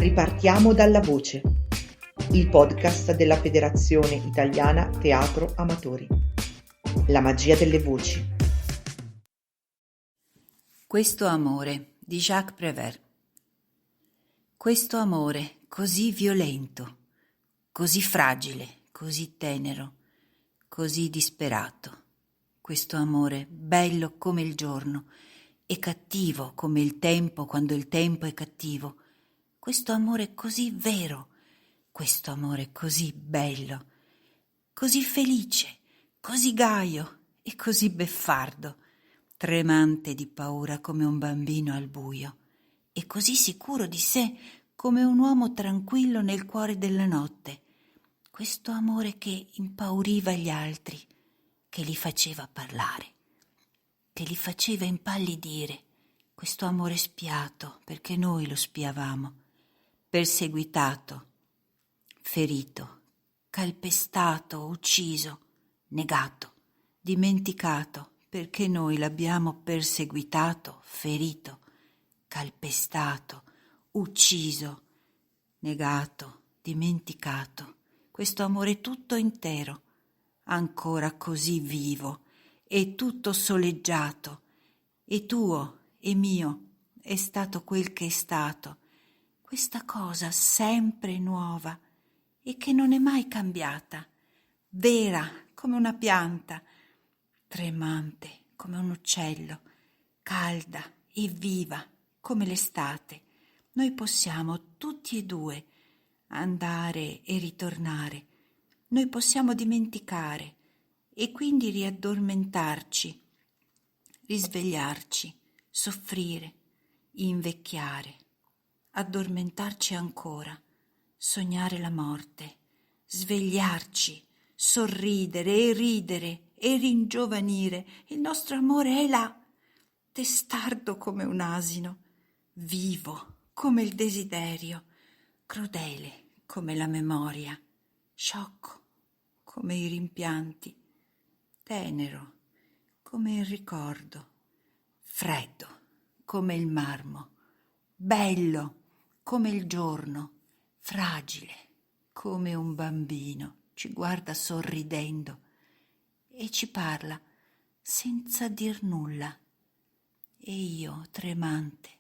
Ripartiamo dalla voce, il podcast della Federazione Italiana Teatro Amatori. La magia delle voci. Questo amore di Jacques Prévert. Questo amore così violento, così fragile, così tenero, così disperato. Questo amore bello come il giorno e cattivo come il tempo quando il tempo è cattivo. Questo amore così vero, questo amore così bello, così felice, così gaio e così beffardo, tremante di paura come un bambino al buio e così sicuro di sé come un uomo tranquillo nel cuore della notte. Questo amore che impauriva gli altri, che li faceva parlare, che li faceva impallidire. Questo amore spiato perché noi lo spiavamo, perseguitato, ferito, calpestato, ucciso, negato, dimenticato perché noi l'abbiamo perseguitato, ferito, calpestato, ucciso, negato, dimenticato. Questo amore tutto intero, ancora così vivo e tutto soleggiato, e tuo e mio è stato quel che è stato, questa cosa sempre nuova e che non è mai cambiata, vera come una pianta, tremante come un uccello, calda e viva come l'estate. Noi possiamo tutti e due andare e ritornare, noi possiamo dimenticare e quindi riaddormentarci, risvegliarci, soffrire, invecchiare, addormentarci ancora, sognare la morte, svegliarci, sorridere e ridere e ringiovanire. Il nostro amore è là, testardo come un asino, vivo come il desiderio, crudele come la memoria, sciocco come i rimpianti, tenero come il ricordo, freddo come il marmo, bello come il giorno, fragile come un bambino. Ci guarda sorridendo e ci parla senza dir nulla. E io, tremante,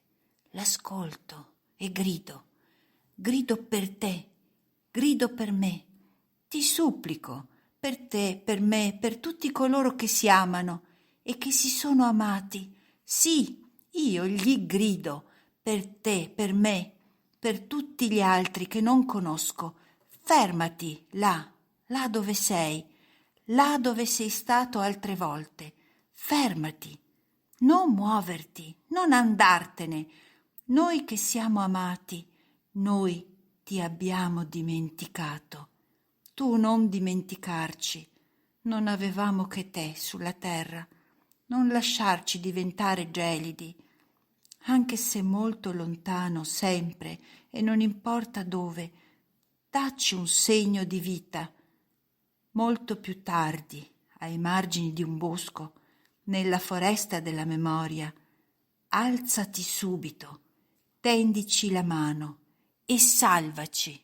l'ascolto e grido per te, grido per me. Ti supplico, per te, per me, per tutti coloro che si amano e che si sono amati. Sì, io gli grido, per te, per me, per tutti gli altri che non conosco. Fermati là dove sei stato altre volte. Fermati, non muoverti, non andartene. Noi che siamo amati, noi ti abbiamo dimenticato. Tu non dimenticarci, non avevamo che te sulla terra, non lasciarci diventare gelidi, anche se molto lontano sempre e non importa dove, dacci un segno di vita, molto più tardi, ai margini di un bosco, nella foresta della memoria, alzati subito, tendici la mano e salvaci.